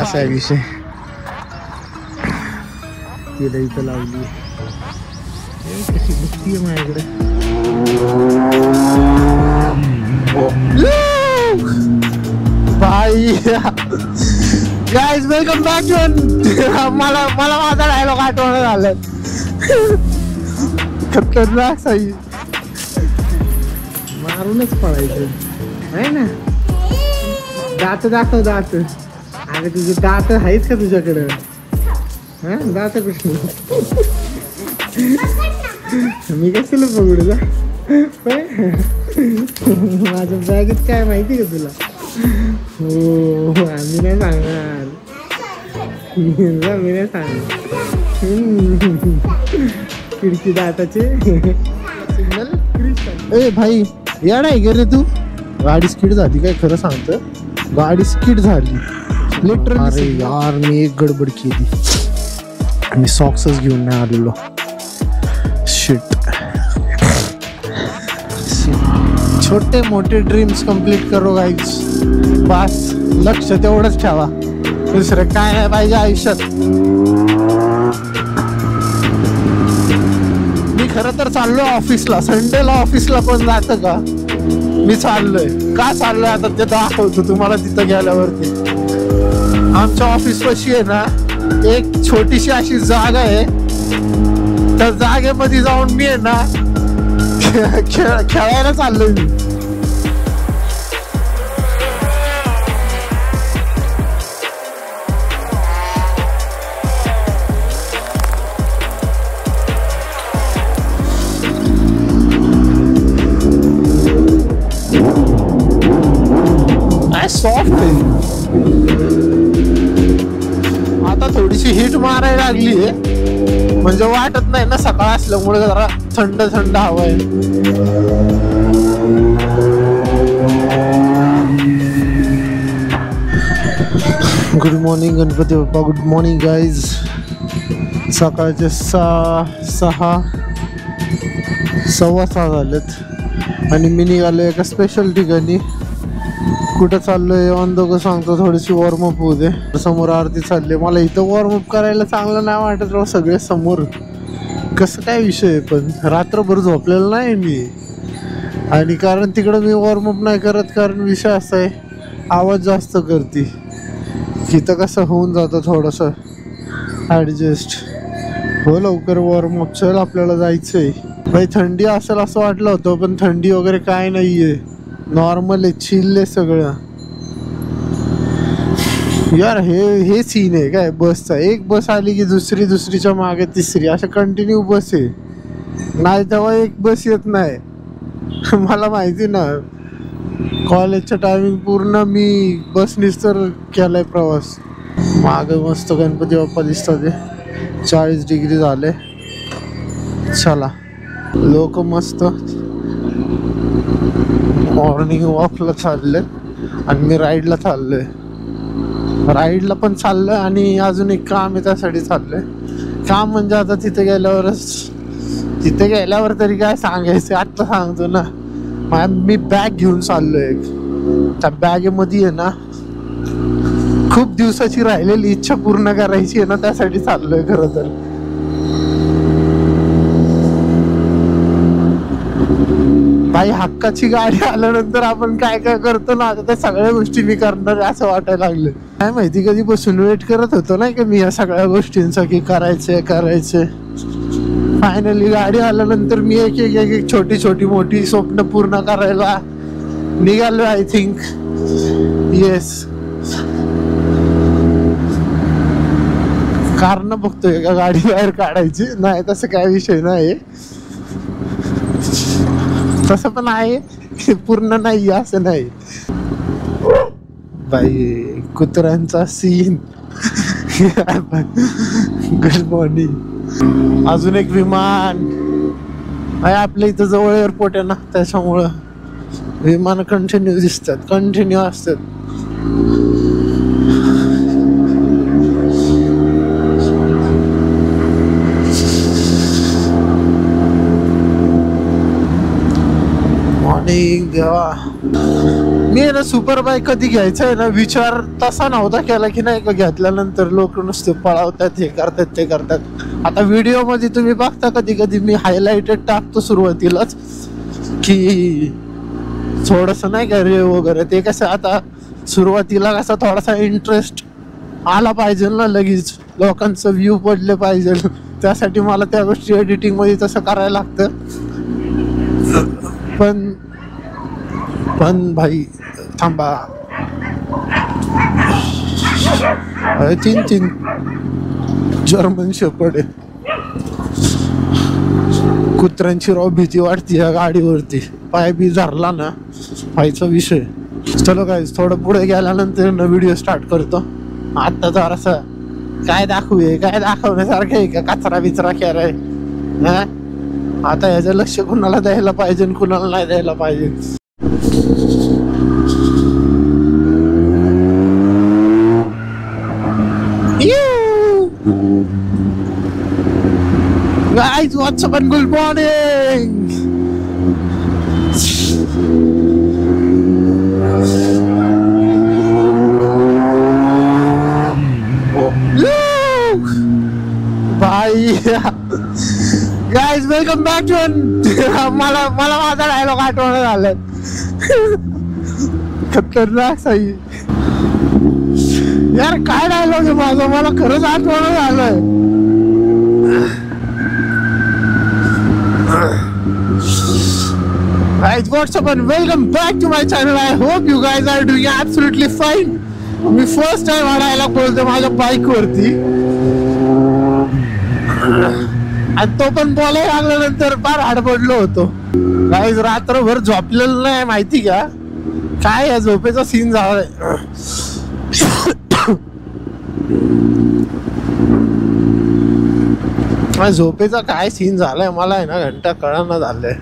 असा आहे विषय. तिला इथं लावली कशी बघतीये माझ्याकडे. भाई गाइस वेलकम बॅक टू मला माझा डायलॉग आठवण झालं. खतरनाक साई मारूनच पडायचं आहे ना. दात दाखव दात. अरे तुझे दात आहेच का तुझ्याकडं. हा दात कुठे मी कसं पकडू जा. माझ्या बॅगेत काय माहिती का तुला. हो आम्ही नाही सांगणार. मी नाही सांगणार. खिडकी दाताचे सिग्नल. ए भाई या नाही गे रे तू. गाडी स्किड झाली काय खरं सांगतं. गाडी स्किड झाली लिटरली. अरे यार मी एक गडबड केली. मी सॉक्सच घेऊन नाही आलेलो. शिट. छोटे मोठे ड्रीम्स कंप्लीट करो गाईज. बस लक्ष तेवढंच ठेवा. दुसरं काय नाही पाहिजे आयुष्यात. मी खरं तर चाललोय ऑफिसला. संडेला ऑफिसला पण जातं का. मी चाललोय का चाललोय आता ते दाखवतो तुम्हाला तिथं गेल्यावरती. आमच्या ऑफिस पाशी आहे ना एक छोटीशी अशी जागा आहे. त्या जागेमध्ये जाऊन मी आहे ना खेळायला चाललोय मी. सॉफ्ट आहे. आता थोडीशी हीट मारायला लागली आहे म्हणजे वाटत नाही ना. सकाळ असल्यामुळे जरा थंड थंड हवा आहे. Good morning Ganpati Bappa. Good morning guys. सकाळचे 6:15 झालेत आणि मी निघालो एका स्पेशल ठिकाणी. कुठं चाललोय ऑन द गो सांगतो. थोडीशी वॉर्मअप होऊ दे. समोर आरती चालली. मला इथं वॉर्मअप करायला चांगलं नाही वाटत राव. सगळे समोर कसं काय विषय. पण रात्रभर झोपलेलं नाही मी. आणि कारण तिकडं मी वॉर्मअप नाही करत कारण विषय असा आहे आवाज जास्त करते. इथं कसं होऊन जातं थोडंसं ॲडजस्ट. हो लवकर वॉर्मअप. चल आपल्याला जायचंय. भाई थंडी असेल असं वाटलं होतं पण थंडी वगैरे काय नाहीये. नॉर्मल आहे. चिल आहे सगळं. यार हे सीन आहे काय बसचा. एक बस आली की दुसरीच्या मागे तिसरी अशा कंटिन्यू बस आहे. नाही तेव्हा एक बस येत नाही. मला माहिती ना कॉलेजच्या टायमिंग पूर्ण मी बसनीच तर केलाय प्रवास. मागे मस्त गणपती बाप्पा दिसतात. 40 डिग्री झाले. चला लोक मस्त मॉर्निंग वॉकला चालले आणि मी राईडला चाललोय. राईडला पण चाललोय आणि अजून एक काम आहे त्यासाठी चाललोय. काम म्हणजे आता तिथे गेल्यावर तरी काय सांगायचं आता सांगतो ना. मी बॅग घेऊन चाललोय. त्या बॅगेमध्ये आहे ना खूप दिवसाची राहिलेली इच्छा पूर्ण करायची आहे ना त्यासाठी चाललोय खरं तर. भाई हक्काची गाडी आल्यानंतर आपण काय काय करतो ना आता त्या सगळ्या गोष्टी मी करणार असं वाटायला लागलं. काय माहिती कधी बसून वेट करत होतो नाही का मी या सगळ्या गोष्टींचा की करायचे. फायनली गाडी आल्यानंतर मी एक छोटी मोठी स्वप्न पूर्ण करायला निघालो. I think yes. कारण बघतोय का गाडी बाहेर काढायची नाही तसं काय विषय नाही. तसं पण आहे पूर्ण नाही असं नाही. बाई कुत्र्यांचा सीन. Good morning. अजून एक विमान आहे आपल्या इथं जवळ एअरपोर्ट आहे ना त्याच्यामुळं विमान कंटिन्यू दिसतात कंटिन्यू असतात. देवा, मी ना सुपर बाईक कधी घ्यायचं आहे ना विचार तसा नव्हता केला की नाही का घेतल्यानंतर लोक नुसते पळवतात, हे करतात ते करतात. आता व्हिडिओ मध्ये तुम्ही बघता कधी कधी मी हायलाइटेड टाकतो सुरुवातीलाच की थोडस नाही का रे वगैरे. ते कसं आता सुरुवातीला कसा थोडासा इंटरेस्ट आला पाहिजे ना, लगेच लोकांचं व्ह्यू पडले पाहिजे, त्यासाठी मला त्या गोष्टी एडिटिंग मध्ये तसं करायला लागतं. पण भाई थांबा, 3 जर्मन शेपर्ड आहे. कुत्र्यांची राव भीती वाटते या गाडीवरती, पाय बी धरला ना व्हायचा विषय. चलो काय थोडं पुढे गेल्यानंतर ना व्हिडिओ स्टार्ट करतो. आता तर असं काय दाखवण्यासारखं आहे का, कचरा बिचरा केलाय. आता ह्याचं लक्ष कुणाला द्यायला पाहिजे कुणाला नाही द्यायला पाहिजे. Guys, what's up and good morning? Bye. Guys, welcome back to मला माझा डायलॉग आठवण झालं. खतरनाक सही यार, काय डायलॉग आहे माझा, मला खरंच आठवण झालंय. Guys, what's up and welcome back to my channel. I hope you guys are doing absolutely fine. Me first time हा डायलॉग बोलतो माझ्या बाईक वरती, आणि तो पण बोलायला लागल्यानंतर फार हडबडलो होतो. गाईज रात्रभर झोपलेलं नाही माहिती का, काय या झोपेचा सीन झालाय. झोपेचा काय सीन झालाय मला आहे ना घंटा कळना झालंय.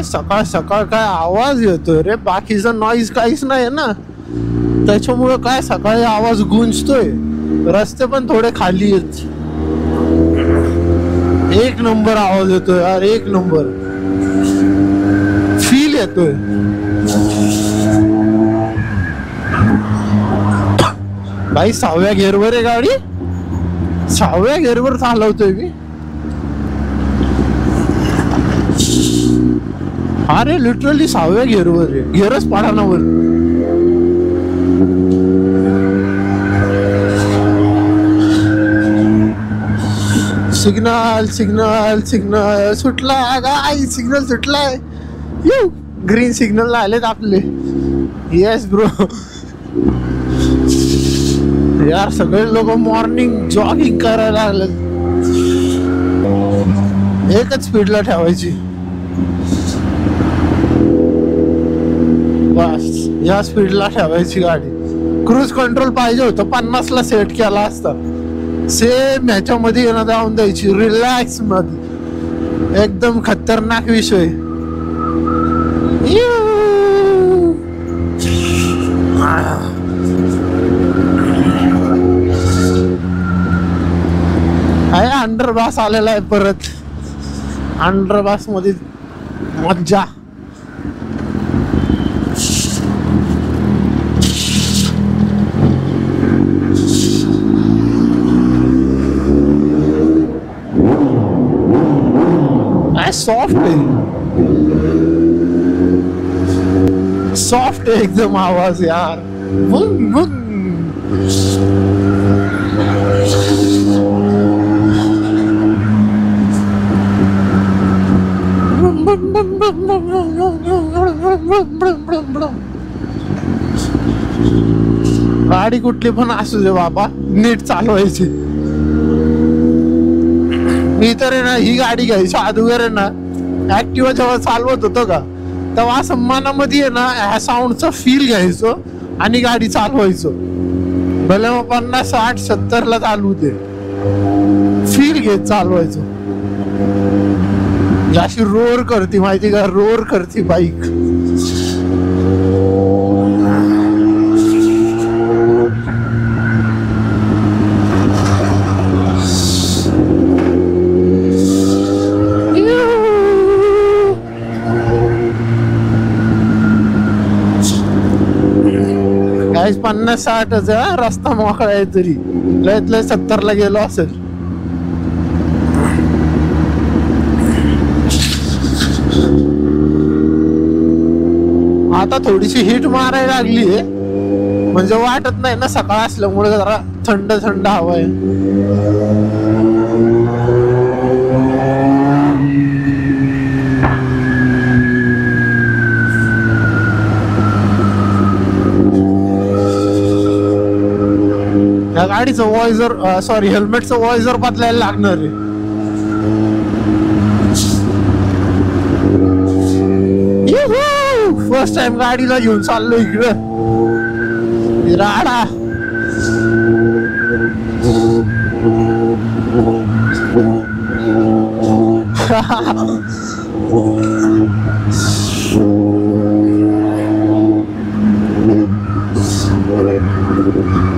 सकाळ सकाळ काय आवाज येतोय रे, बाकीचा नॉईज काहीच नाही ना, त्याच्यामुळे काय सकाळी आवाज गुंजतोय. रस्ते पण थोडे खाली आहेत. एक नंबर आवाज येतोय यार, एक नंबर फील येतोय. भाई 6व्या गेअरवर आहे गाडी, 6व्या गेअरवर चालवतोय मी. अरे लिटरली 6व्या गेअरवर आहे, गेअरच पाडाना वर. सिग्नल सिग्नल सिग्नल सुटला गाय, सिग्नल सुटलाय. ग्रीन सिग्नल आलेत आपले. Yes bro. यार सगळे लोक मॉर्निंग जॉगिंग करायला लागले. एकच स्पीडला ठेवायची बस, या स्पीडला ठेवायची गाडी. क्रूज कंट्रोल पाहिजे होतं 50ला सेट केला असता. सेम ह्याच्यामध्ये येणं जाऊन द्यायची रिलॅक्स मध्ये. एकदम खतरनाक विषय. आहे अंडरपास आलेला आहे परत. अंडरपास मध्ये मज्जा. सॉफ्ट आहे, सॉफ्ट आहे एकदम आवाज यार. गाडी कुठली पण असू दे बाबा, नीट चालवायची. मी तर आहे ना ही गाडी घ्यायची अगोदर आहे ना ऍक्टिव्हा जेव्हा चालवत होतो का तेव्हा असं मनामध्ये आहे ना ह्या साऊंडचा फील घ्यायचो आणि गाडी चालवायचो. भले मग 50, 60, 70 ला चालू दे, फील घेत चालवायचो. अशी रोर करते माहिती का, रोर करते बाईक. गाईस 50, 60 रस्ता मोकळा आहे तरी लयत लय 70 ला गेलो असेल. आता थोडीशी हिट मारायला लागली आहे म्हणजे वाटत नाही ना, सकाळ असल्यामुळे जरा थंड थंड हवा आहे. या गाडीचं वॉइजर सॉरी हेल्मेटचं वॉइजर बदलायला लागणार आहे. फर्स्ट टाइम गाडीला घेऊन चाललो इकडं राडा.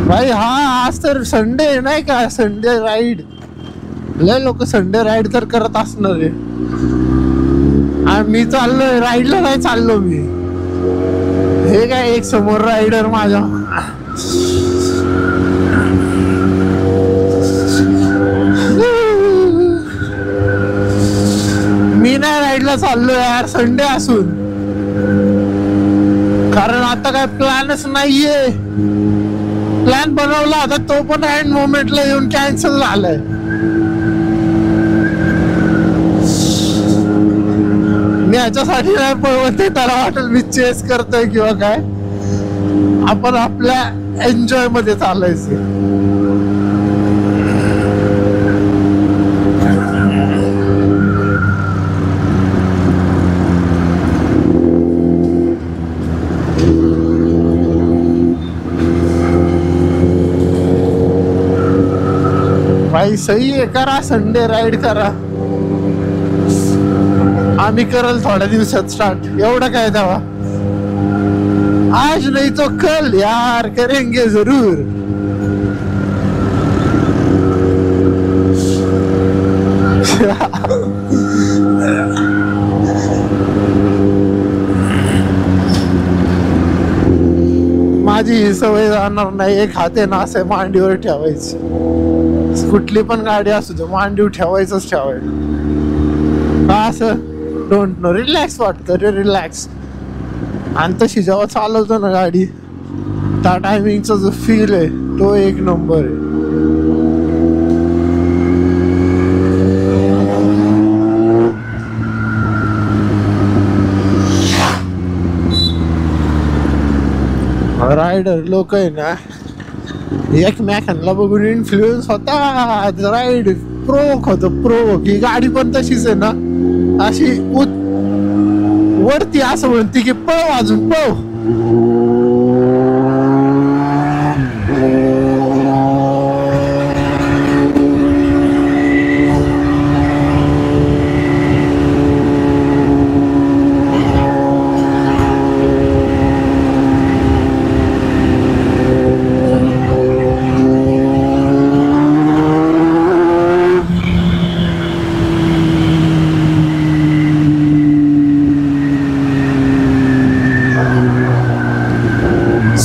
भाई हा आज तर संडे नाही का, संडे राईड. लय लोक संडे राईड तर करत असणार आहे. मी चाललोय राईडला, नाही चाललो मी. हे काय एक समोर रायडर माझ्या मी नाही राईडला चाललो यार संडे असून, कारण आता काय प्लॅनच नाहीये. प्लॅन बनवला होता तो पण एंड मोमेंटला येऊन कॅन्सल झालाय. मी याच्यासाठी नाही पळवते, त्याला वाटेल मी चेस करतोय किंवा काय. आपण आपल्या एन्जॉय मध्ये चालायचं. भाई सही आहे, करा संडे राईड करा. आम्ही करल थोड्या दिवसात स्टार्ट. एवढं काय तेव्हा, आज नाही तो कल यार करेंगे जरूर. माझी ही सवय जाणार नाही. एक हाते ना असे मांडीवर ठेवायची, कुठली पण गाडी असू दे मांडीवर ठेवायचंच ठेवायचं. का असं डोंट नो, रिलॅक्स वाटतं रे, रिलॅक्स. आणि तशी जेव्हा चालवतो ना गाडी त्या टायमिंगचा जो फील आहे तो एक नंबर आहे. रायडर लोक आहे ना एकमेकांना बघून इन्फ्लुएन्स होता. राईड प्रोवोक होतं, प्रोवोक. ही गाडी पण तशीच आहे ना, अशी वरती असं म्हणते की पळव अजून पळव.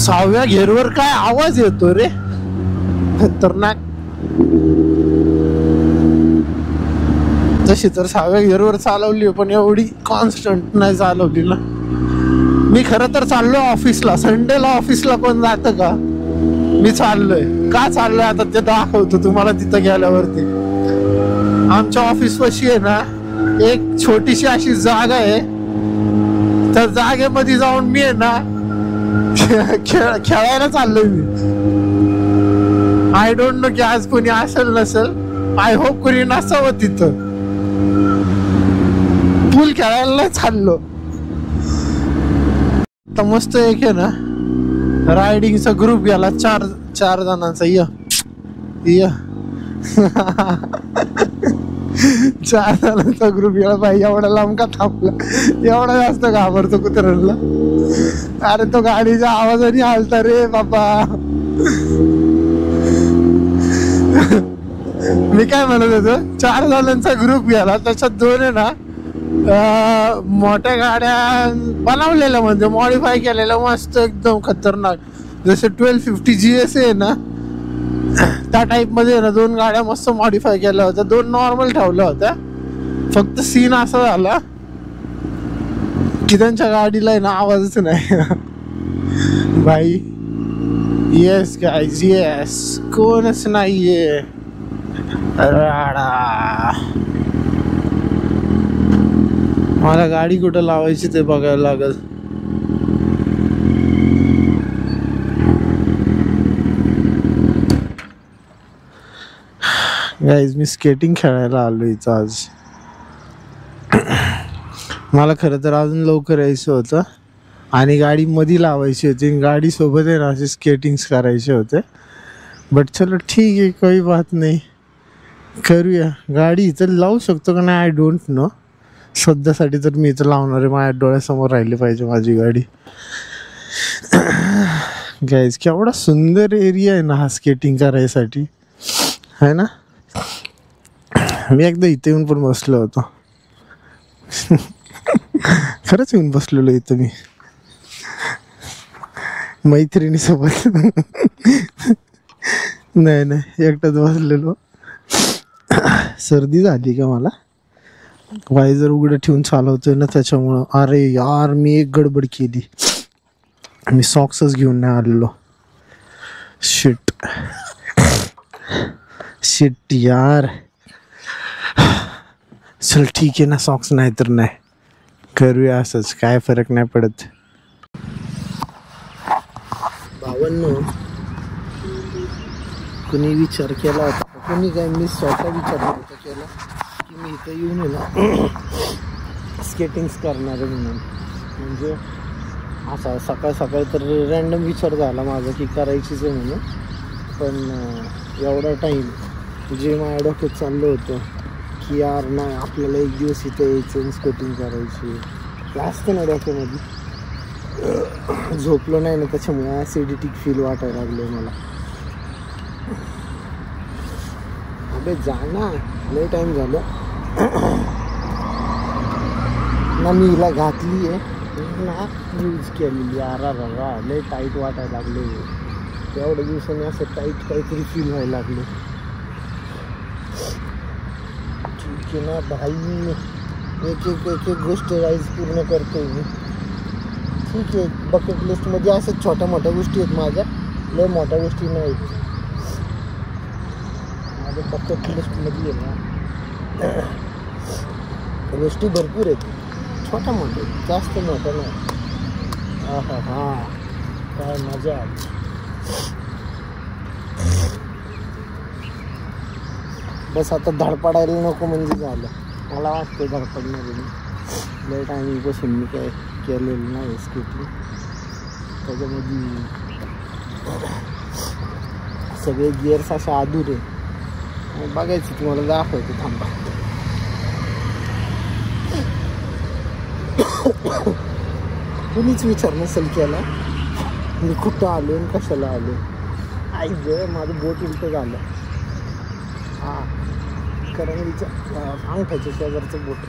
सहाव्या घेरवर काय आवाज येतो रे, खतरनाक. तशी तर 6व्या घेरवर चालवली पण एवढी कॉन्स्टंट नाही चालवली ना. मी खरं तर चाललोय ऑफिसला. संडेला ऑफिसला कोण जातं का? मी चाललोय. का चाललोय आता ते दाखवतो तुम्हाला तिथं गेल्यावरती. आमच्या ऑफिस पाशी आहे ना एक छोटीशी अशी जागा आहे. त्या जागेमध्ये जाऊन मी आहे ना खेळायला चाललोय मी. आय डोंट नो की आज कोणी असेल नसेल, आय होप कोणी नसावं तिथं. पूल खेळायला नाही चाललो तर मस्त एक आहे ना रायडिंगचा ग्रुप गेला चार जणांचा. य 4 जणांचा ग्रुप गेला बाई. एवढा लांब का थांबला, एवढा जास्त घाबरतो कुत्र्याला. अरे तो गाडीच्या आवाजाने हालता रे बाबा. मी काय म्हणत होतो, 4 जणांचा ग्रुप गेला, त्याच्यात 2 आहे ना मोठ्या गाड्या बनवलेल्या, म्हणजे मॉडिफाय केलेल्या मस्त एकदम खतरनाक. जसे 1250 GS आहे ना त्या टाईप मध्ये ना 2 गाड्या मस्त मॉडिफाय केल्या होत्या. 2 नॉर्मल ठेवल्या होत्या. फक्त सीन असा झाला की त्यांच्या गाडीला आहे ना आवाजच नाही भाई. येस गाईज येस, कोणच नाहीये. मला गाडी कुठं लावायची ते बघायला लागल. गाईज मी स्केटिंग खेळायला आलो इथं आज. मला खरं तर अजून लवकर यायचं होतं आणि गाडी मध्ये लावायची होती. गाडी सोबत आहे ना असे स्केटिंग्स करायचे होते. बट चलो ठीक आहे, काही बात नाही, करूया. गाडी इथं लावू शकतो का नाही आय डोंट नो. सध्यासाठी तर मी इथं लावणार आहे. माझ्या डोळ्यासमोर राहिली पाहिजे माझी गाडी. गाईज केवढा सुंदर एरिया आहे ना हा स्केटिंग करायसाठी, है ना. मी एकदा इथे येऊन पण बसलो होतो. खरंच येऊन बसलेलो इथं मी मैत्रिणीसोबत. नाही एकटाच बसलेलो. सर्दी झाली का मला, वायझर उघडं ठेवून चालवतोय ना त्याच्यामुळं. अरे यार मी एक गडबड केली, मी सॉक्सच घेऊन नाही आलेलो. शिट यार. चल ठीक आहे ना, सॉक्स नाही तर नाही, करूया असंच, काय फरक नाही पडत. भावांनो, कुणी विचार केला होता, कुणी काय, मी स्वतः विचार नव्हता केला की मी इथं येऊन आहे ना स्केटिंग्स करणार आहे म्हणून. म्हणजे असा सकाळ सकाळ तर रँडम विचार झाला माझा की करायचीच आहे म्हणून. पण एवढा टाईम जे माझ्या डोक्यात चाललं होतं की यार नाही आपल्याला एक दिवस इथं यायचं स्केटिंग करायची, जास्त ना डोक्यामध्ये. झोपलो नाही ना त्याच्यामुळे ॲसिडिटी फील वाटायला लागलं मला. अबे जा ना, लय टाईम झालं ना. मी हिला घातली आहे ना, यूज केलेली. अरा लय टाईट वाटायला लागले. एवढ्या दिवसांनी असं टाईट काहीतरी फील व्हायला लागलं. ठीक आहे ना भाई, एक एक गोष्ट वाईज पूर्ण करतोय मी. ठीक आहे, बकेट लिस्टमध्ये असं छोट्या मोठ्या गोष्टी आहेत माझ्या, लय मोठ्या गोष्टी नाहीत माझ्या बकेट लिस्टमध्ये आहे ना. गोष्टी भरपूर आहेत, छोट्या मोठ्या, जास्त मोठ्या नाही. हा काय मजा आली. बस आता धडपडायला नको म्हणजे झालं. मला वाटतं धडपडणार मी. लय टायमिंगपासून मी काय केलेलं नाही स्केटिंग. त्याच्यामध्ये सगळे गिअर्स असे अधुरे. बघायचं तुम्हाला दाखवायचं, थांबा. कुणीच विचार नसेल केला मी कुठं आलो आणि कशाला आलो. आई ग, माझं बोट उलटं झालं. हां, करंगीच्या अंगठ्याच्या शेजारचं बोट.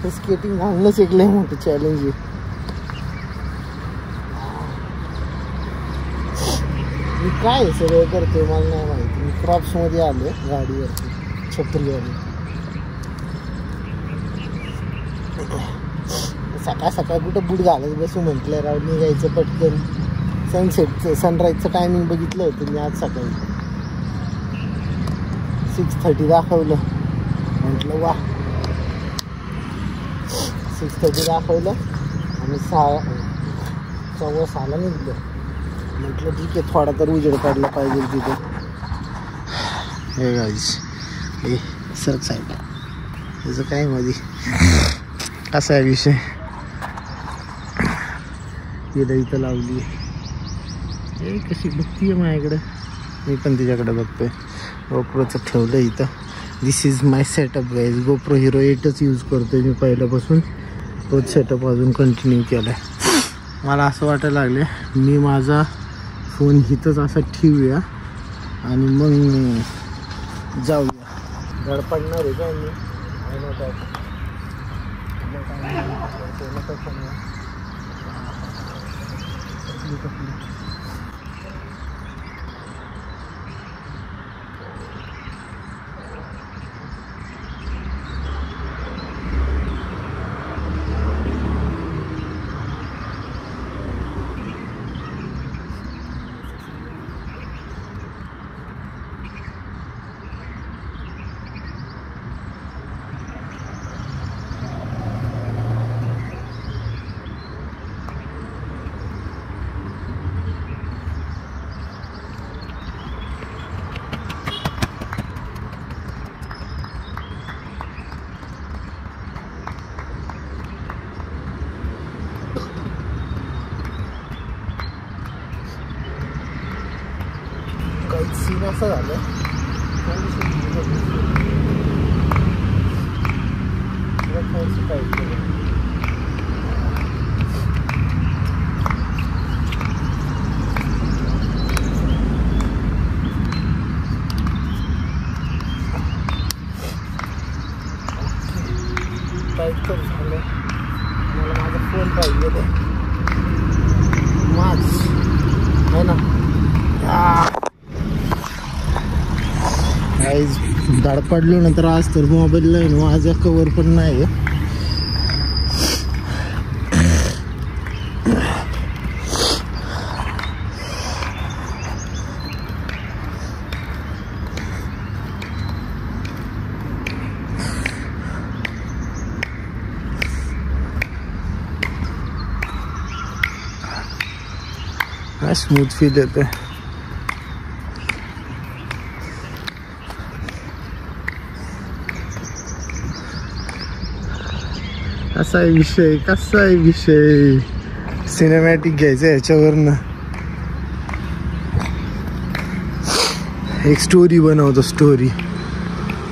हे स्केटिंग घालणंच एक लय मोठं चॅलेंज आहे. मी काय सगळं करतोय मला नाही माहिती. मी क्रॉप्समध्ये आलो गाडीवरती, छत्रीवाली. सकाळ सकाळ कुठं बूट घालत बसू म्हटलं राव, निघायचं पटकन. सनसेटचं सनराईजचं टायमिंग बघितलं होतं मी आज सकाळी. 6:30 दाखवलं. म्हटलं वा, 6:30 दाखवलं आणि 6:15 निघलं. म्हटलं ठीक आहे, थोडा तर उजेड पडला पाहिजे तिथे. हे गाईज हे सरक साईड त्याचं काय मध्ये असा आहे विषय. इथं लावली हे कशी बघतीये माझ्याकडं, मी पण तिच्याकडे बघतोय. गोप्रोचं ठेवलं इथं. This is my setup guys. GoPro Hero 8च यूज करतोय मी पहिल्यापासून. तोच सेटअप अजून कंटिन्यू केला आहे. मला असं वाटायला लागले मी माझा फोन इथंच असा ठेवूया आणि मग जाऊया. गड पडणार आहे का मी सीन असं झालं. टाईट तर झालं. मला माझा फोन पाहिजे ते माझ आहे ना. गाईज दाड पडलो नंतर आज तर मोबाईलला आहे ना माझा कवर पण नाही आहे. स्मूथ फील येते. कसा आहे विषय, कसा आहे विषय. सिनेमॅटिक घ्यायचं याच्यावरनं एक स्टोरी बनवतो. स्टोरी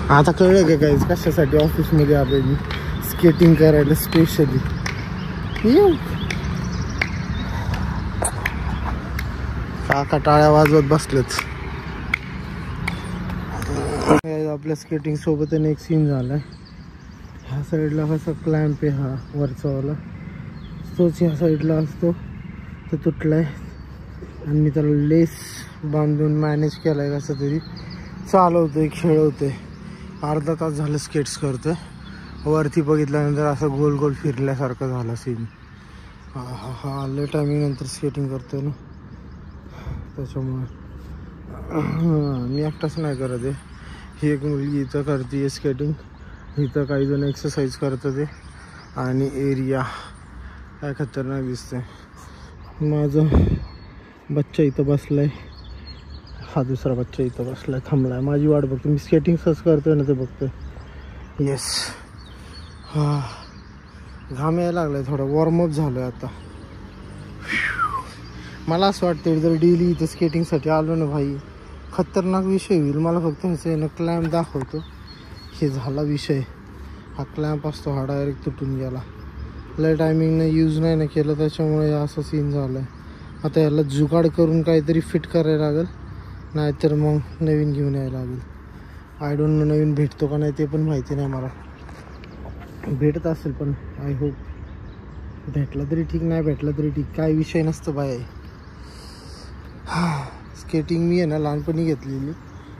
आता कळलं का काय कशासाठी ऑफिसमध्ये आलोय मी. स्केटिंग करायला स्पेशली. काका टाळ्या वाजवत बसलेच. आपल्या स्केटिंग सोबत एक सीन झालाय. ह्या साईडला कसा क्लॅम्प आहे हा वरचावाला, तोच ह्या साईडला असतो. तो तुटलाय आणि मी त्याला लेस बांधून मॅनेज केलाय. कसं तरी चालवतोय, खेळवतोय. अर्धा तास झालं स्केट्स करतोय. वरती बघितल्यानंतर असं गोल गोल फिरल्यासारखं झालं सीन. हा लय टायमिंग नंतर स्केटिंग करतोय ना, त्याच्यामुळे मी एकटाच नाही करत आहे. ही एक मुलगी इथं करते आहे स्केटिंग. इथं काही जण एक्सरसाइज करतात आहे आणि एरिया काय खतरनाक दिसतंय. माझा बच्चा इथं बसलाय, हा दुसरा बच्चा इथं बसलाय, थांबलाय, माझी वाट बघतो. मी स्केटिंग सर्च करतोय ना ते बघतोय. येस. हा घाम यायला लागलाय थोडा. वॉर्मअप झालोय आता. मला असं वाटतं जर डेली इथं स्केटिंगसाठी आलो ना भाई, खतरनाक विषय होईल. मला फक्त ह्याचं ना क्लॅम्प दाखवतो. हे झाला विषय. हा क्लॅम्प असतो हा डायरेक्ट तुटून गेला. लय टायमिंगनं यूज नाही ना केलं, त्याच्यामुळे असं सीन झालं आहे. आता याला जुगाड करून काहीतरी फिट करायला लागेल, नाहीतर मग नवीन घेऊन यायला लागेल. आय डोंट नो नवीन भेटतो का नाही ते पण माहिती नाही मला. भेटत असेल पण आय होप भेटला तरी ठीक, नाही भेटला तरी ठीक, काय विषय नसतं बाय. स्केटिंग मी आहे ना लहानपणी घेतलेली.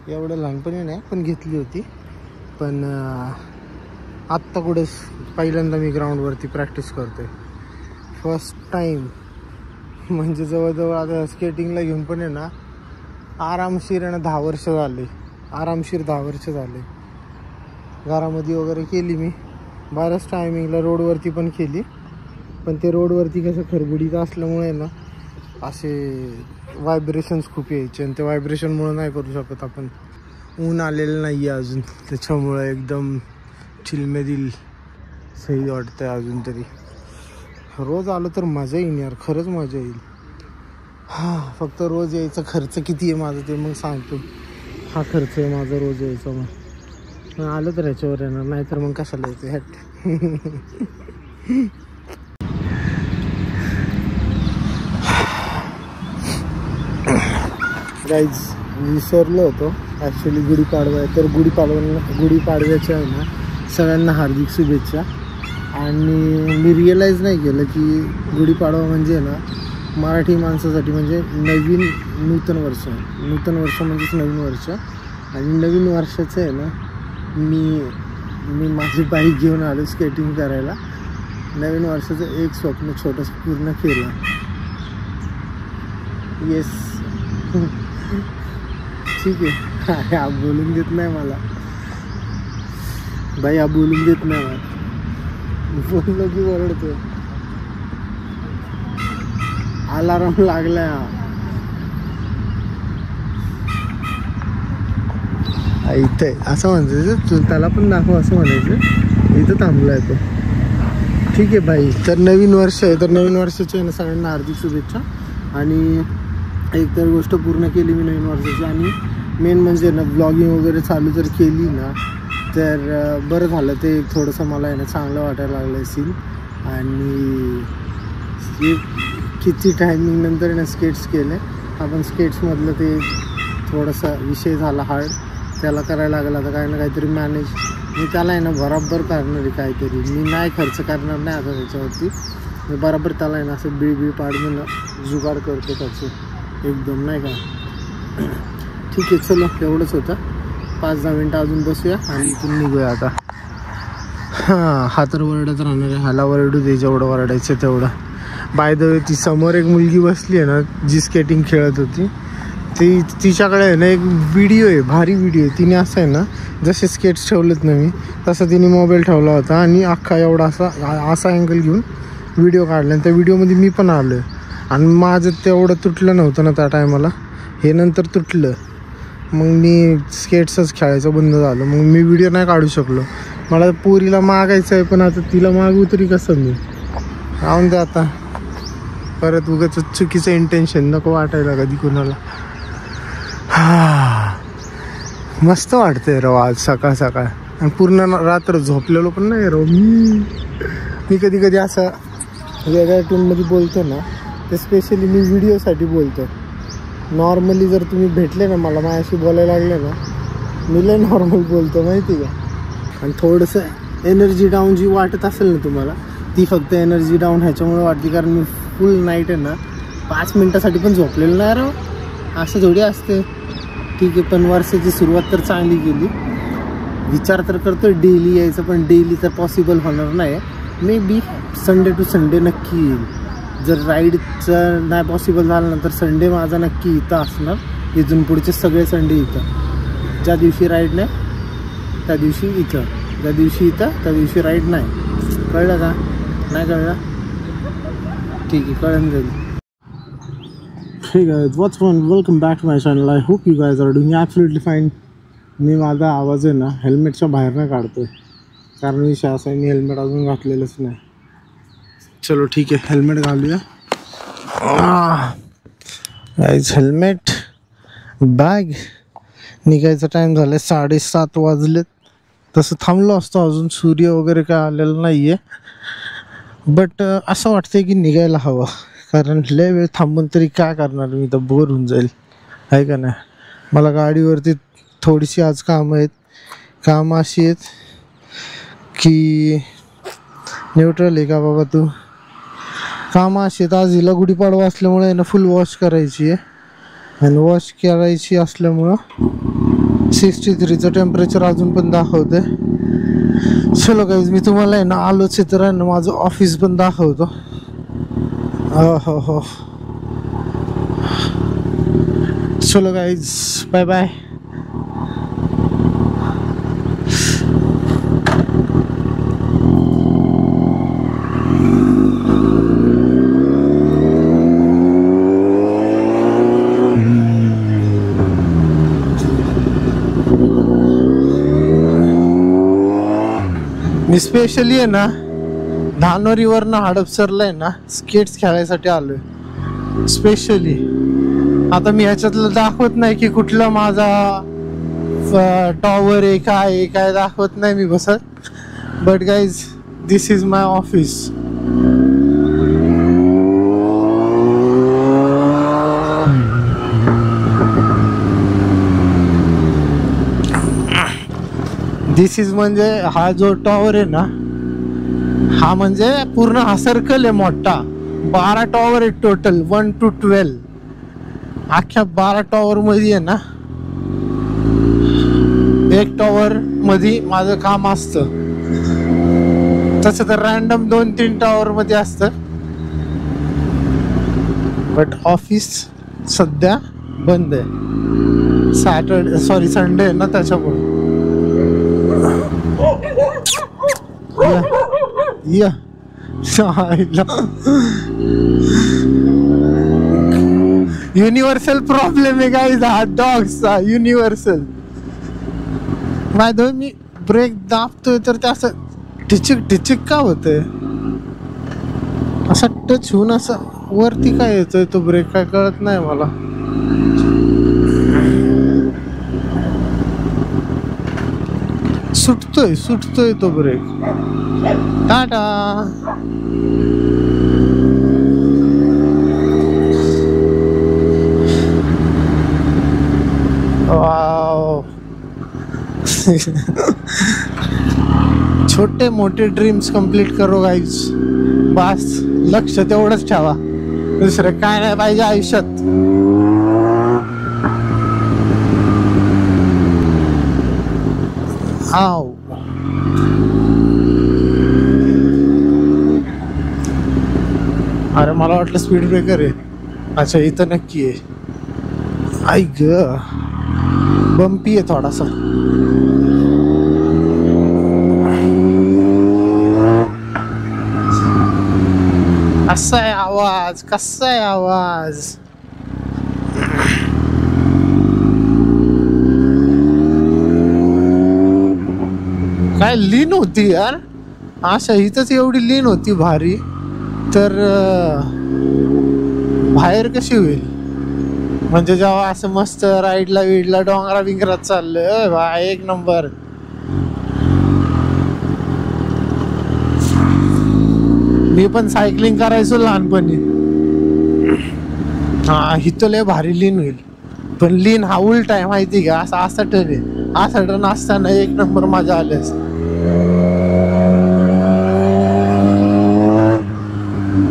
एवढं लहानपणी नाही पण घेतली होती. पण आत्ता कुठेच पहिल्यांदा मी ग्राउंडवरती प्रॅक्टिस करतोय. फर्स्ट टाईम म्हणजे जवळजवळ आता स्केटिंगला घेऊन पण आहे ना आरामशीर आहे ना 10 वर्ष झाले. आरामशीर 10 वर्ष झाले. घरामध्ये वगैरे केली मी बऱ्याच टायमिंगला. रोडवरती पण केली, पण ते रोडवरती कसं खरबुडीत असल्यामुळे ना असे व्हायब्रेशन्स खूप यायचे आणि ते व्हायब्रेशनमुळे नाही करू शकत आपण. ऊन आलेलं नाही आहे अजून, त्याच्यामुळं एकदम चिलमेदिल सही वाटतंय अजून तरी. रोज आलो तर मजा येईल यार, खरंच मजा येईल. हां, फक्त रोज यायचा खर्च किती आहे माझा ते मग सांगतो. हा खर्च आहे माझा रोज यायचा. मग आलं तर ह्याच्यावर येणार, नाही तर मग कशाला येते हॅट. गाईज विसरलो होतो ॲक्च्युली गुढीपाडवा आहे, तर गुढीपाडव्याच्या आहे ना सगळ्यांना हार्दिक शुभेच्छा. आणि मी रिअलाईज नाही केलं की गुढीपाडवा म्हणजे ना मराठी माणसासाठी म्हणजे नूतन वर्ष म्हणजेच नवीन वर्ष. आणि नवीन वर्षाचं आहे ना मी माझी बाईक घेऊन आलो स्केटिंग करायला. नवीन वर्षाचं एक स्वप्न छोटंसं पूर्ण केलं. येस. ठीक आहे. आप बोलून देत नाही मला बाई, आप बोलून देत नाही मला. बोललो की ओरडतो. अलार्म लागलाय. इथे असं म्हणायचं तू त्याला पण दाखव असं म्हणायचं. इथं थांबलाय तो. ठीक आहे बाई. तर नवीन वर्ष आहे, तर नवीन वर्षाच्या आहे ना सगळ्यांना हार्दिक शुभेच्छा. आणि एक तर गोष्ट पूर्ण केली मी नवीन वर्षाची. आणि मेन म्हणजे ना ब्लॉगिंग वगैरे चालू जर केली ना तर बरं झालं. ते थोडंसं मला आहे ना चांगलं वाटायला लागलं सीन. आणि किती टायमिंग नंतर ना स्केट्स केले आपण. स्केट्समधलं ते थोडासा विषय झाला हार्ड, त्याला करायला लागला. आता काही ना काहीतरी मॅनेज मी त्याला आहे ना बरोबर करणार आहे काहीतरी. मी नाही खर्च करणार नाही आता त्याच्यावरती. मी बरोबर त्याला आहे ना असं बिळ पाडून ना जुगाड करतो त्याचं एकदम, नाही का. ठीक आहे, चलो एवढंच होतं. 5-10 मिनटं अजून बसूया आणि इथून निघूया आता. हां, हा तर वरडत राहणार आहे. ह्याला वरडू दे जेवढं वरडायचं तेवढं. बाय द वे ती समोर एक मुलगी बसली आहे ना जी स्केटिंग खेळत होती, तिच्याकडे आहे ना एक व्हिडिओ आहे, भारी व्हिडिओ आहे. तिने असं आहे ना जसे स्केट्स ठेवलेत ना मी तसं तिने मोबाईल ठेवला होता आणि अख्खा एवढा असा अँगल घेऊन व्हिडिओ काढला. आणि त्या व्हिडिओमध्ये मी पण आलो आहे. आणि माझं तेवढं तुटलं नव्हतं ना त्या टायमाला, हे नंतर तुटलं. मग मी स्केट्सच खेळायचं बंद झालं. मग मी व्हिडिओ नाही काढू शकलो. मला पोरीला मागायचं आहे, पण आता तिला मागू तरी कसं मी. राहून दे आता, परत उगाच चुकीचं इंटेन्शन नको वाटायला कधी कोणाला. मस्त वाटतंय राव आज सकाळ सकाळ. आणि पूर्ण रात्र झोपलेलो पण नाही राव मी. कधी कधी असं वेगळ्या टूनमध्ये बोलतो ना, ते स्पेशली मी व्हिडिओसाठी बोलतो. नॉर्मली जर तुम्ही भेटले ना मला माझ्याशी बोलायला लागले ना, मी लय नॉर्मल बोलतो माहिती का. आणि थोडंसं एनर्जी डाऊन जी वाटत असेल ना तुम्हाला, ती फक्त एनर्जी डाऊन ह्याच्यामुळे वाटते कारण मी फुल नाईट आहे ना 5 मिनटासाठी पण झोपलेलं नाही राव. असं थोडी असते. ठीक आहे, पण वर्षाची सुरुवात तर चांगली केली. विचार तर करतो डेली यायचं, पण डेली तर पॉसिबल होणार नाही. Maybe Sunday to Sunday नक्की येईल. जर राईडचं नाही पॉसिबल झालं ना तर संडे माझा नक्की इथं असणार. इथून पुढचे सगळे संडे इथं. ज्या दिवशी राईड नाही त्या दिवशी इथं, ज्या दिवशी इथं त्या दिवशी राईड नाही. कळलं का? नाही कळलं? ठीक आहे, कळून जाईल. Hey guys, what's going on? Welcome back to my channel. I hope you guys are doing absolutely fine. मी माझा आवाज आहे ना हेल्मेटच्या बाहेर नाही काढतोय कारण विषय असा आहे, मी हेल्मेट अजून घातलेलंच नाही. चलो ठीक आहे, हेल्मेट घालूया. Guys helmet, bag. निघायचा टाईम झाला 7:30 वाजलेत. तसं थांबलो असतो, अजून सूर्य वगैरे काय आलेलं नाही आहे. बट असं वाटतंय की निघायला हवं, कारण लय वेळ थांबून तरी काय करणार मी, तर बोर होऊन जाईल आहे का नाही. मला गाडीवरती थोडीशी आज कामं आहेत. कामं अशी आहेत की न्यूट्रल आहे का बाबा तू. कामं अशी आहेत, आज हिला गुढीपाडवा असल्यामुळे ना फुल वॉश करायची आहे. आणि वॉश करायची असल्यामुळं 63चं टेम्परेचर अजून पण दाखवते. चलो गाईज, मी तुम्हाला आहे ना आलोच आहे तर आहे ना माझं ऑफिस पण दाखवतो. हो. चलो गाईज, बाय बाय. मी स्पेशली आहे ना धानोरीवरनं हडपसरला आहे ना स्केट्स खेळायसाठी आलोय स्पेशली. आता मी ह्याच्यातलं दाखवत नाही की कुठला माझा टॉवर आहे काय दाखवत नाही मी बसत. But guys this is my office. This is म्हणजे हा जो टॉवर आहे ना हा म्हणजे पूर्ण हा सर्कल आहे मोठा. 12 टॉवर आहे टोटल 1 to 12. अख्ख्या 12 टॉवर मध्ये आहे ना एक टॉवर मध्ये माझं काम असतं. तसं तर रॅन्डम 2-3 टॉवर मध्ये असतं. बट ऑफिस सध्या बंद आहे. संडे आहे ना त्याच्यामुळे. या युनिव्हर्सल प्रॉब्लेम आहे गाईज हा डॉग्सचा. युनिव्हर्सल माहिती मी ब्रेक दाबतोय तर ते असं टिचिक का होतंय. असा टच होऊन असं वरती काय येतोय तो ब्रेक काय कळत नाही मला. सुटतोय तो ब्रेक. टाटा. वाव. छोटे मोठे ड्रीम्स कंप्लीट करो गाईज. बस लक्ष तेवढंच ठेवा. दुसरं काय नाही पाहिजे आयुष्यात. आव अरे मला वाटलं स्पीड ब्रेकर आहे. अच्छा इथं नक्की आहे. आई ग बम्पी आहे थोडासा. कसा आहे आवाज. काय लीन होती यार. अशा इथंच एवढी लीन होती भारी तर बाहेर कशी होईल. म्हणजे जेव्हा असं मस्त राईडला डोंगरा बिंगरात चाललं भाई एक नंबर. मी पण सायकलिंग करायचो लहानपणी. हा इथं लय भारी लीन होईल. पण लीन हा उलटा आहे माहिती का. असा टर्न आहे. असा टर्न असताना एक नंबर मजा आलीस.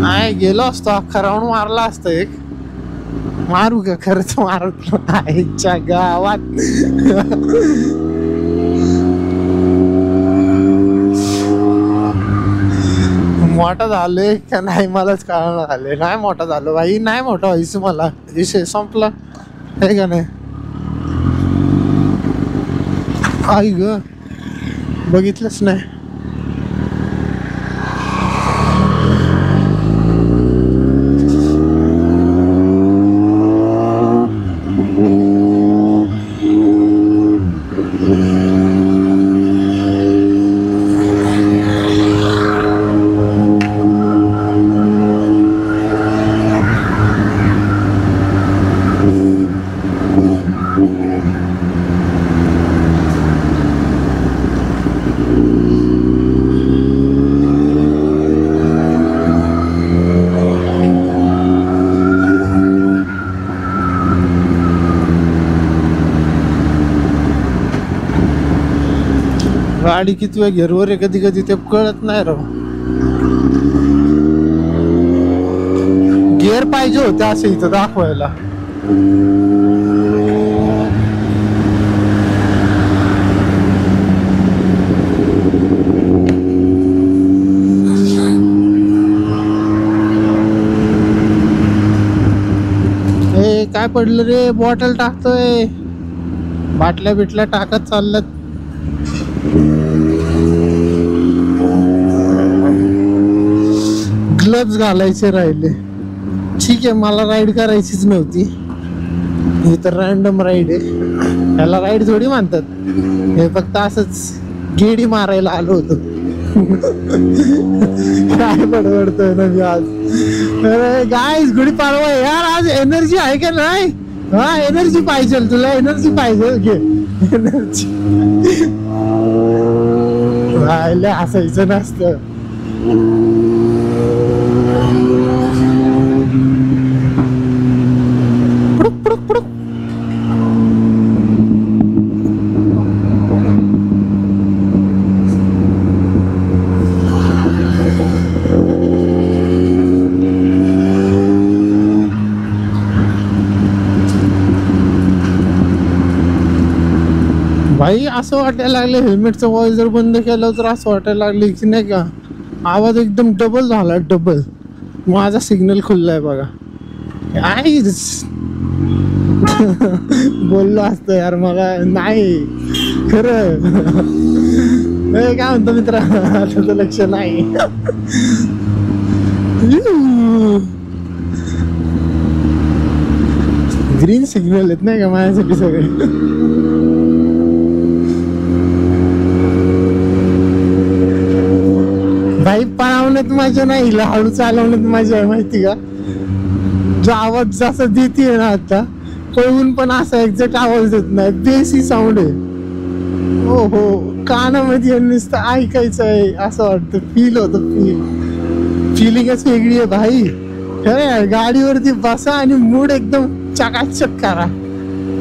नाही गेलो असतो अख्खा राऊंड मारला असतं एक. मारू का खरंच मारत आईच्या गावात. मोठा झालोय का नाही मलाच कळणार झाले. नाही मोठा झालो भाई. नाही मोठा व्हायचं मला. विषय संपला आहे का नाही. आई ग बघितलंच नाही. गाडी किती वेळ घेरवर आहे कधी ते कळत नाही राव. गिअर पाहिजे होते असं इथं दाखवायला. ए काय पडलं रे. बॉटल टाकतोय. बाटल्या बिटल्या टाकत चालल्यात. ग्लव्स घालायचे राहिले. ठीक आहे मला राईड करायचीच नव्हती. हे तर रॅन्डम राईड आहे. याला राईड थोडी म्हणतात. हे फक्त असंच गेडी मारायला आलो होतो. काय बडबडतोय ना मी आज. अरे गाईस गुढीपाडवा यार, आज एनर्जी आहे का नाही? हा एनर्जी पाहिजे तुला, एनर्जी पाहिजे घे एनर्जी. राहिले हसायचं नसतं. भाई असं वाटायला लागले हेल्मेटचा वॉइस जर बंद केलं तर असं वाटायला लागले की नाही का आवाज एकदम डबल झाला, डबल. माझा सिग्नल खुललाय बघा. बोललो असतं यार, मला नाही खरं. काय म्हणतो मित्रा, त्याचं लक्ष नाही. ग्रीन सिग्नल आहेत नाही का माझ्यासाठी सगळे. भाई पळवण्यात माझ्या नाही, हळू चालवण्यात माझ्या आहे माहिती का. जो आवाज जसा देते ना आता, पळवून पण असा एक्झॅक्ट आवाज देत नाही, बेसी साऊंड आहे. हो हो, कानामध्ये नुसतं ऐकायचं आहे असं वाटतं, फील होतं. फिलिंगच वेगळी आहे भाई. खरं गाडीवरती बसा आणि मूड एकदम चकाचक करा.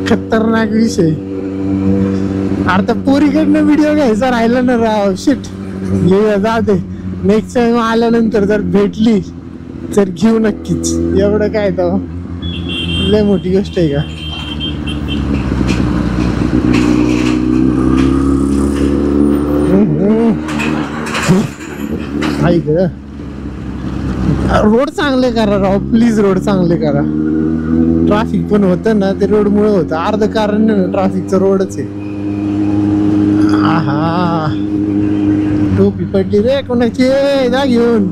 खतरनाक विषय. आता पोरीकडनं व्हिडिओ घ्यायचा राहिला ना राव, शिट घेऊया, जाऊ दे. नेक्स्ट टाइम आल्यानंतर जर भेटली तर घेऊ नक्कीच. एवढं काय तर लय मोठी गोष्ट आहे का. ऐक रोड चांगले करा राव प्लीज, रोड चांगले करा. ट्रॅफिक पण होतं ना, ते रोड मुळे होतं. अर्ध कारण ट्रॅफिकचं रोडच आहे. आहा टोपी पडली रे कोणाची, जा घेऊन.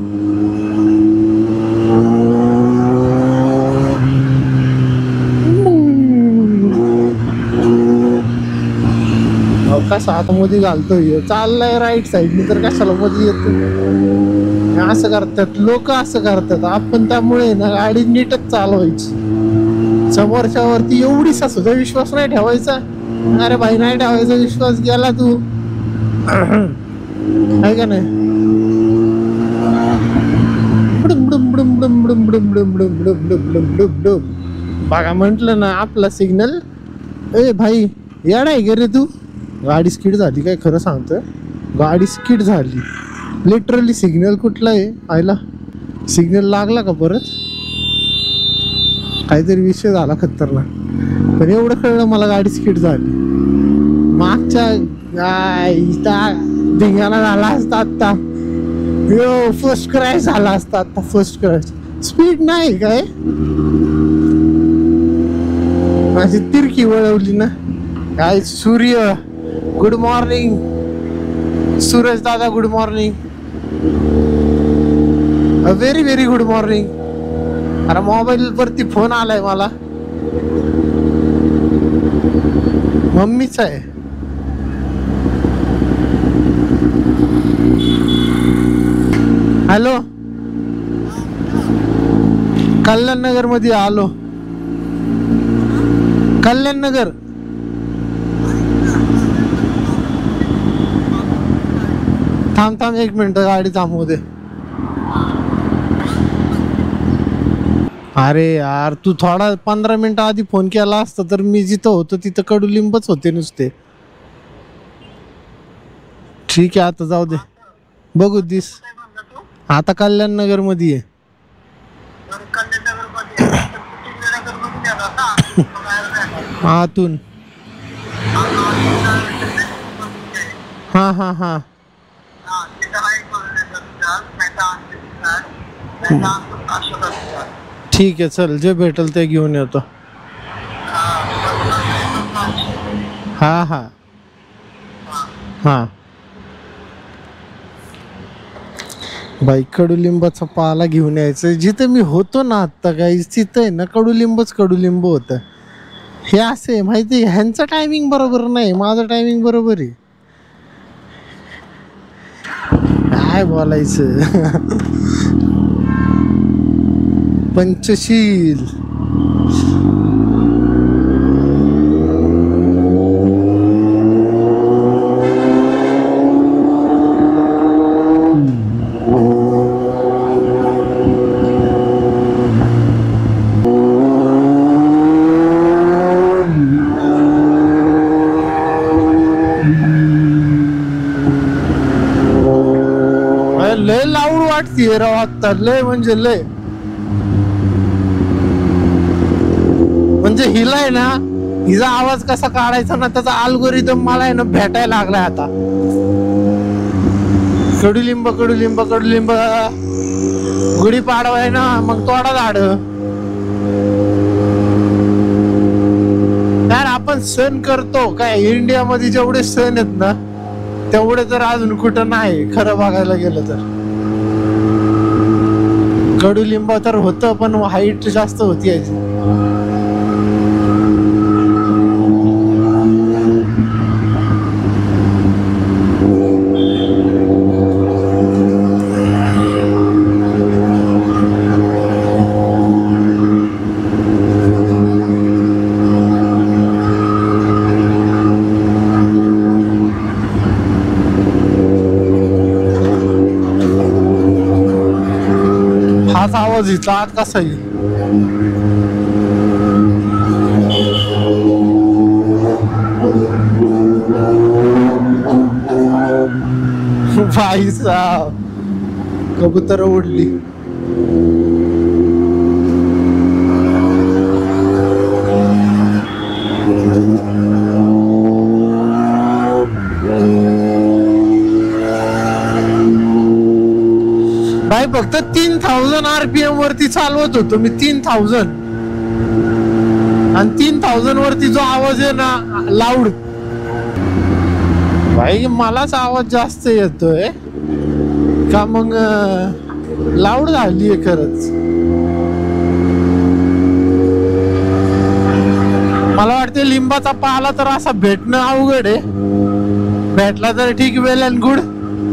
कसा आता मध्ये घालतोय, चाललाय राईट साईडने तर कशाला मध्ये येतो. असं करतात लोक, असं करतात. आपण त्यामुळे ना गाडी नीटच चालवायची. समोरच्यावरती एवढी सुद्धा विश्वास नाही ठेवायचा. अरे भाई नाही ठेवायचा विश्वास, गेला तू आहे का नाही. बघा म्हंटल ना आपला सिग्नल. ए भाई येडा आहे गे रे तू. गाडी स्किड झाली काय, खरं सांगतोय गाडी स्किड झाली लिटरली. सिग्नल कुठला आहे आयला, सिग्नल लागला का परत, काहीतरी विषय झाला खतरनाक. पण एवढं कळलं मला गाडी स्किड झाली. मागच्या धिंगाणा झाला असता आता, फर्स्ट क्रॅश झाला असता आता, फर्स्ट क्रॅश. स्पीड नाही काय, माझी तिरकी वळवली ना काय. सूर्य गुड मॉर्निंग, सूरज दादा good morning, very very good morning. अरे मोबाईल वरती फोन आलाय मला, मम्मीचा आहे. हॅलो, कल्याण नगर मध्ये आलो. कल्याण नगर. थांब एक मिनिट, गाडी थांबवू दे. अरे यार तू थोडा 15 मिनिटं आधी फोन केला असता तर मी जिथं होतो तिथं कडुलिंबच होते नुसते. ठीक आहे आता जाऊ दे, बघू दिस. आता कल्याण नगर मध्ये आहे. आतून हा हा हा ठीक आहे चल, जे भेटल ते घेऊन येतो. हा हा हा बाई, कडुलिंबाचा पाला घेऊन यायचं. जिथे मी होतो ना आता काही तिथं आहे ना कडुलिंब होतं. हे असे माहिती, ह्यांचं टायमिंग बरोबर नाही, माझं टायमिंग बरोबर आहे. काय बोलायचं. पंचशील. लय लावून वाटतीये राव आता, लय म्हणजे लय. म्हणजे हिला आहे ना, हिचा आवाज कसा काढायचा ना त्याचा अल्गोरिदम मला आहे ना भेटायला लागलाय आता. कडुलिंब कडुलिंब कडुलिंब, गुढी पाडवा आहे ना मग तोडा झाड. यार आपण सण करतो काय, इंडियामध्ये जेवढे सण आहेत ना तेवढे तर अजून कुठं नाही खरं बघायला गेलं तर. कडुलिंब तर होतं पण हाईट जास्त होती याची. हाच आवाज इथला आत कसा आहे. भाई साहब कबूतर उडली. भाई फक्त 3000 RPM वरती चालवत होतो मी. 3000 आणि 3000 वरती जो आवाज आहे ना लाऊड, भाई मलाच आवाज जास्त येतोय का मग लाऊड झालीये खरंच. मला वाटते लिंबाचा पाला तर असा भेटणं अवघड आहे. भेटला तर ठीक, वेल अँड गुड.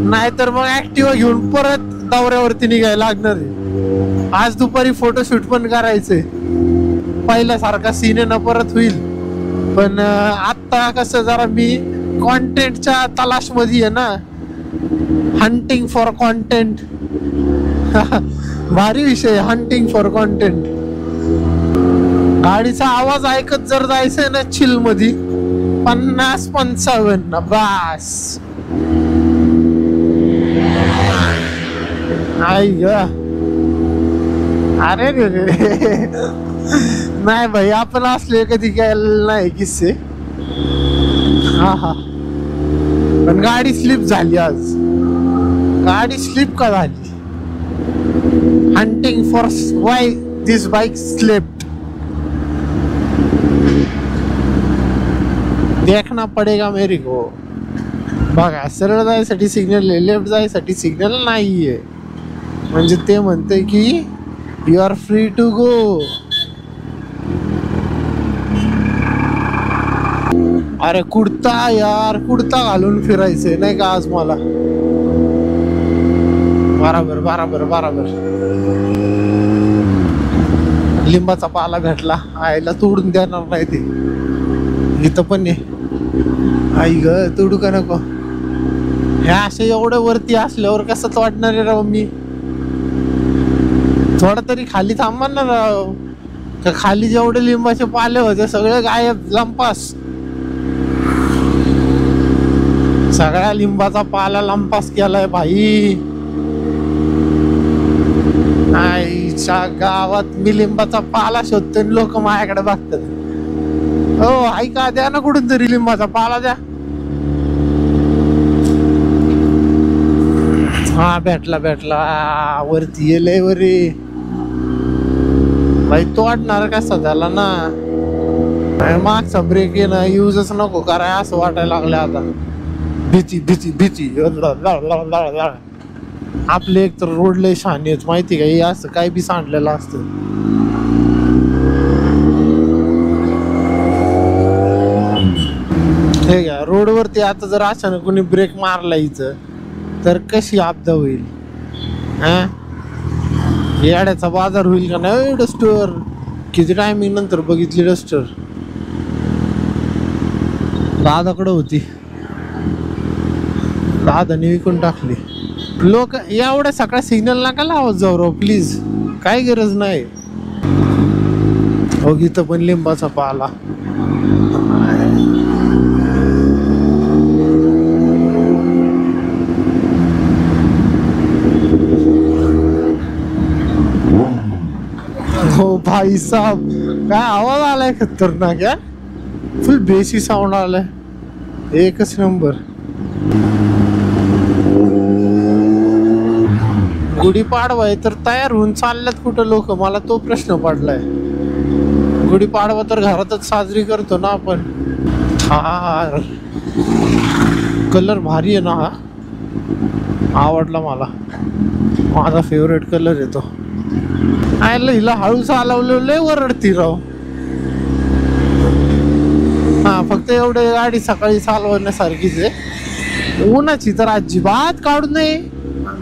नाहीतर मग ऍक्टिव्हा घेऊन परत दौऱ्यावरती निघायला लागणार आहे. आज दुपारी फोटोशूट पण करायचंय. पहिल्यासारखा सीन ना परत होईल. पण आता कसं जरा मी कॉन्टेंटच्या तलाश मध्ये आहे ना. Hunting for content. भारी विषय, हंटिंग फॉर कॉन्टेंट. गाडीचा आवाज ऐकत जर जायचंय ना चिल मध्ये 50-55 बास. आई ग, अरे रे नाही भाई आपण असले कधी केलं नाही किस्से. हा हा, पण गाडी स्लिप झाली आज. गाडी स्लिप का झाली? Hunting for why this bike slipped. देखना पडेगा मेरे को. बघा, सरळ जायसाठी सिग्नल आहे, लेफ्ट जायसाठी सिग्नल नाहीये. म्हणजे ते म्हणते की you are free to go. अरे कुर्ता यार, कुर्ता घालून फिरायचंय नाही का आज मला. बराबर बराबर बराबर. लिंबाचा पाला भेटला, आईला तोडून देणार नाही ते. इथं पण आहे. आई ग, तोडू का नको. हे असे एवढं वरती असल्यावर कसं वाटणार आहे राव मी. थोडा तरी खाली थांबा ना राव. का खाली जेवढे लिंबाचे पाले होते सगळे गायब, लंपास. सगळ्या लिंबाचा पाला लंपास केलाय भाई. आईच्या गावात मी लिंबाचा पाला शोधतो आणि लोक माझ्याकडे बघतात. हो ऐका, द्या ना कुठून तरी लिंबाचा पाला द्या. हा भेटला भेटला, वरती येलय वरी. भाई तोडणार कसा झाला ना. मागचा ब्रेक आहे ना युजच नको कराय असं वाटायला लागलं आता. भीती भीती भीती. आपले एक तर रोड लय शहाणे आहेत माहिती का. हे असं काय बी सांडलेलं असतं. हे घ्या रोडवरती आता जर अचानक कोणी ब्रेक मारला इथं तर कशी आपदा होईल? हा, येड्याचा बाजार होईल का नाही? डस्टर किती टायमिंग नंतर बघितली डस्टर. दादाकडे होती, दादाने विकून टाकली. लोक एवढ्या सकाळ सिग्नल नका लावत जाऊ राव प्लीज, काय गरज नाही. हो इथं पण लिंबाचा पाला. हो भाई साहब, काय आवाज आलाय खतरनाक यार. फुल बेसी साऊंड आलाय, एकच नंबर. गुढीपाडवा आहे तर तयार होऊन चालल्यात कुठं लोक? मला तो प्रश्न पडलाय. गुढीपाडवा तर घरातच साजरी करतो ना आपण. थार कलर भारी आहे ना हा, आवडला मला, माझा फेवरेट कलर आहे तो. आयला हिला हळू चालवलं लय वरडती राव. हा फक्त एवढे गाडी सकाळी चालवण्यासारखीच आहे. उन्हाची तर अजिबात काढू नये,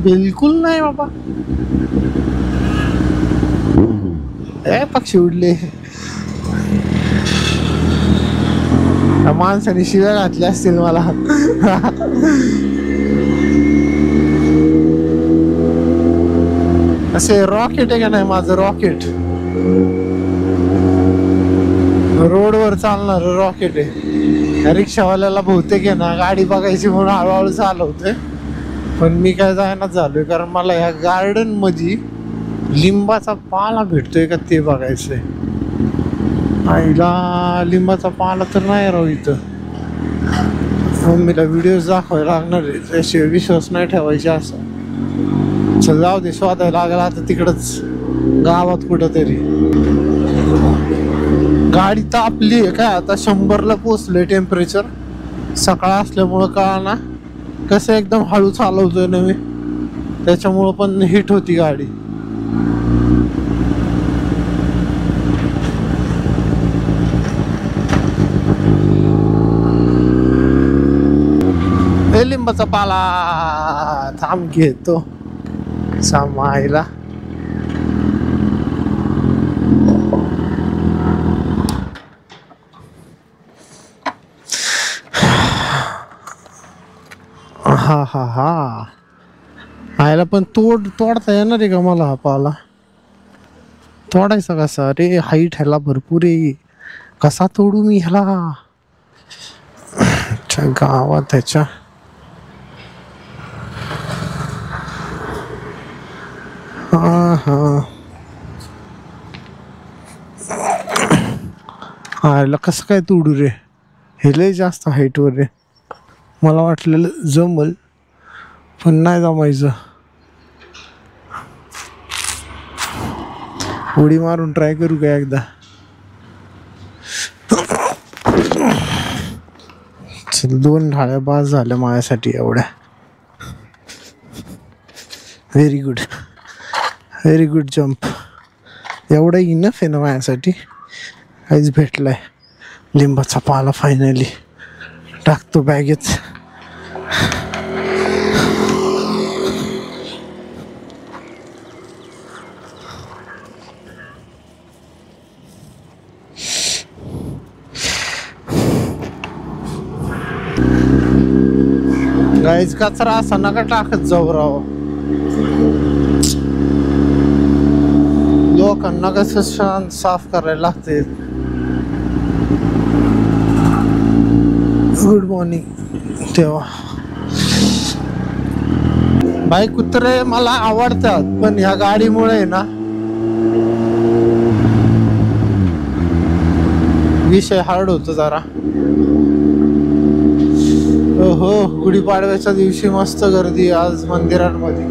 बिलकुल नाही बाबा. पक्षी उडले. माणसाने शिव्या घातल्या असतील मला. असे रॉकेट आहे का नाही माझं रॉकेट, रोडवर चालणार रॉकेट आहे. रिक्षावाल्याला बहुतेक आहे ना गाडी बघायची म्हणून हळूहळू चालवतोय, पण मी काय जायनाच झालोय कारण मला ह्या गार्डन मध्ये लिंबाचा पाला भेटतोय का ते बघायचंय. आईला लिंबाचा पाला तर नाही राहू इथं. मम्मीला व्हिडिओ दाखवायला लागणार आहे, त्याशिवाय विश्वास नाही ठेवायचे. असं चल जाऊ दे, शोधायला लागला आता तिकडच गावात कुठंतरी. गाडी तापली आहे काय आता, 100ला पोचले टेम्परेचर. सकाळ असल्यामुळं का ना कसं एकदम हळू चालवतोय ना मी, त्याच्यामुळं पण हिट होती गाडी. लिंबाचा पाला थांब घेतो समायला. हा हा हा, आयला पण तोडता येणार आहे का मला? हा पाला तोडायचा कसा? अरे हाईट ह्याला भरपूर आहे, कसा तोडू मी ह्याला? गावात त्याच्या आयला कसं काय तोडू रे? हे लय जास्त हाईटवर रे. मला वाटलेलं जमल पण नाही जमायचं. उडी मारून ट्राय करू का एकदा? चल 2 ढाळ्या बाज झाल्या माझ्यासाठी एवढ्या. Very good, very good jump. एवढा इनफ आहे ना माझ्यासाठी. काहीच भेटलाय लिंबाचा पाला. फायनली टाकतो बॅगेत. गाईच कचरा असा नका टाकत जाऊ राव. लोकांना कसं शांत साफ करायला लागते. Good morning. तेव्हा बाई कुत्रे मला आवडतात, पण ह्या गाडीमुळे ना विषय हार्ड होतो जरा. हो, गुढीपाडव्याच्या दिवशी मस्त गर्दी आज मंदिरांमध्ये.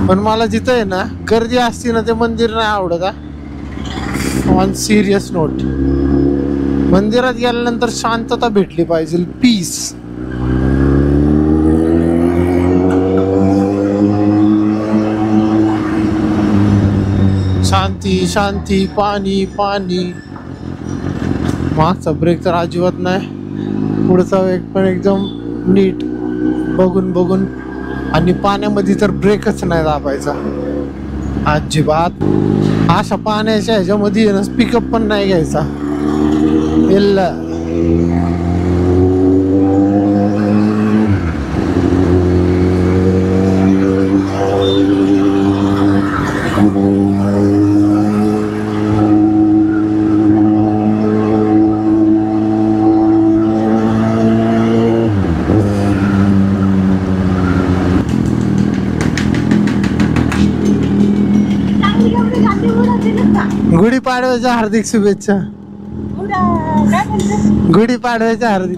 पण मला जिथं आहे ना गर्दी असती ना ते मंदिर नाही आवडत. ऑन सिरियस नोट, मंदिरात गेल्यानंतर शांतता भेटली पाहिजे, पीस. शांती शांती, पाणी पाणी. मागचा ब्रेक तर अजिबात नाही, पुढचा एक पण एकदम नीट बघून बघून. आणि पाण्यामध्ये तर ब्रेकच नाही दाबायचा अजिबात. अशा पाण्याच्या ह्याच्यामध्ये पिकअप पण नाही घ्यायचा. गुढीपाडव्याच्या हार्दिक शुभेच्छा. गुढीपाडव्याच्या हार्दिक.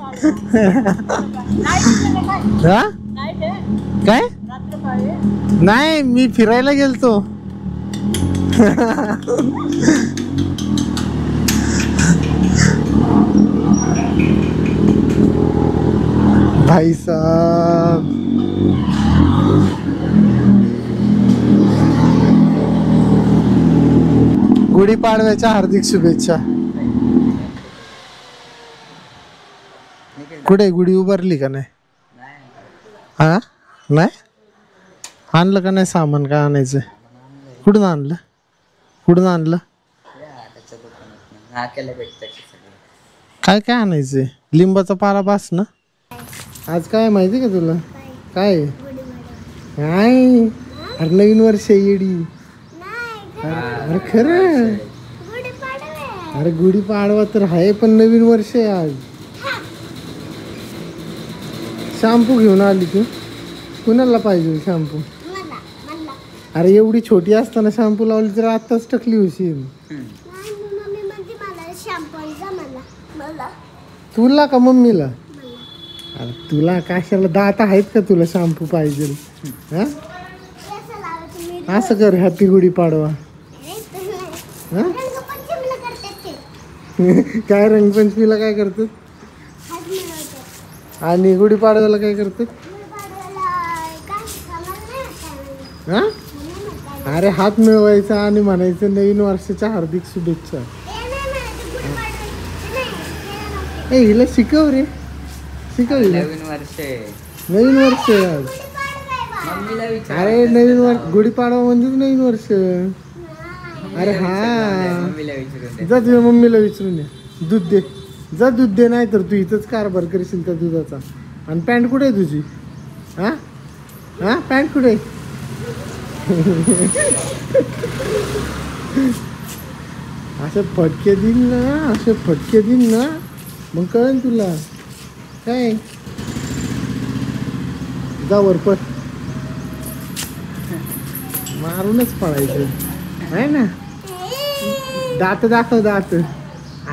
हा काय नाही, मी फिरायला गेलतो. भाई साहब गुढीपाडव्याच्या हार्दिक शुभेच्छा. कुठे गुढी उभारली का नाही? हा नाही आणलं का नाही सामान? काय आणायचं? कुठून आणलं? कुठून आणलं? काय काय आणायचंय? लिंबाचा पाला बास ना. आज काय माहिती का तुला? काय नाही, अरे नवीन वर्ष येडी. अरे खरं, अरे गुढीपाडवा तर आहे पण नवीन वर्ष आहे आज. शॅम्पू घेऊन आली तू? कुणाला पाहिजे शॅम्पू? अरे एवढी छोटी असताना शॅम्पू लावली तर आत्ताच टकली होशील. तुला का मम्मीला? अरे तुला कशाला? दात आहेत का तुला शॅम्पू पाहिजे? हा असं कर, हॅपी गुढीपाडवा. काय रंगपंचमीला काय करतात आणि गुढीपाडव्याला काय करतात? हा अरे हात मिळवायचा आणि म्हणायचं नवीन वर्षाच्या हार्दिक शुभेच्छा. ए हिला शिकव रे, शिकव. नवीन वर्ष आज. अरे नवीन वर्ष गुढीपाडवा म्हणजेच नवीन वर्ष. अरे हा जा तुझ्या मम्मीला विचारून या. दूध दे, जा दूध दे, नाही तर तू इथंच कारभार करशील त्या दुधाचा. आणि पॅन्ट कुठे आहे तुझी? हा हा पॅन्ट कुठे आहे? असे फटके देईन ना, असे फटके देईन ना, मग कळेल तुला. काय जा वरपट मारूनच पडायचं आहे ना. दात दाखव, दात.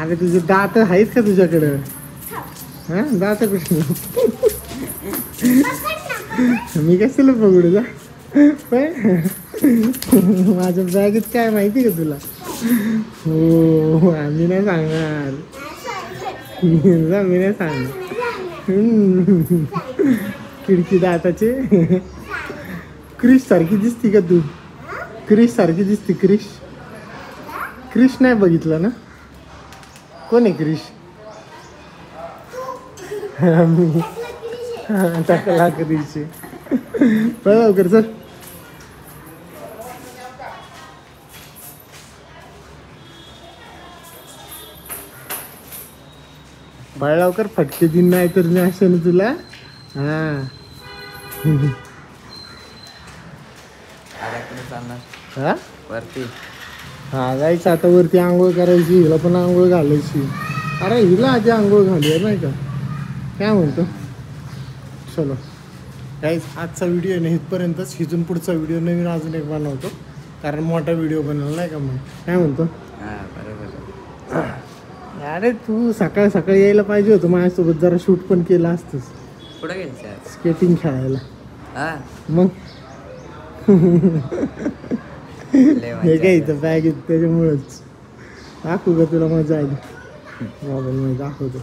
अरे तुझे दात आहेत का तुझ्याकडं? हा दात कुठे? मी कशाला पकडू? जा माझ्या बॅगेत काय माहिती का तुला? हो आम्ही नाही सांगणार, मी नाही सांगणार. खिडकी दाताचे. क्रिश सारखी दिसती का तू? क्रिश सारखी दिसती. क्रिश, क्रिश नाही बघितला ना? कोण आहे क्रिश? टाकला क्रिश. लवकर चल. बाळ लवकर, फटके दिन नाही तर मी असं ना तुला. हा हा वरती हा जायचं आता वरती. आंघोळ करायची, हिला पण आंघोळ घालायची. अरे हिला आधी आंघोळ घालूया नाही का? काय म्हणतो? चलो काहीच आजचा व्हिडिओ नाही इथपर्यंतच. इथून पुढचा व्हिडिओ नवीन अजून एक बनवतो, कारण मोठा व्हिडिओ बनवला नाही का? मग काय म्हणतो? अरे तू सकाळी सकाळी यायला पाहिजे होतं माझ्यासोबत, जरा शूट पण केलं असतंस. कुठं गेलं? स्केटिंग खेळायला. मग हे काय इथं बॅग त्याच्यामुळेच. दाखवू का तुला? मजा आली मोबाईलमध्ये दाखवतो.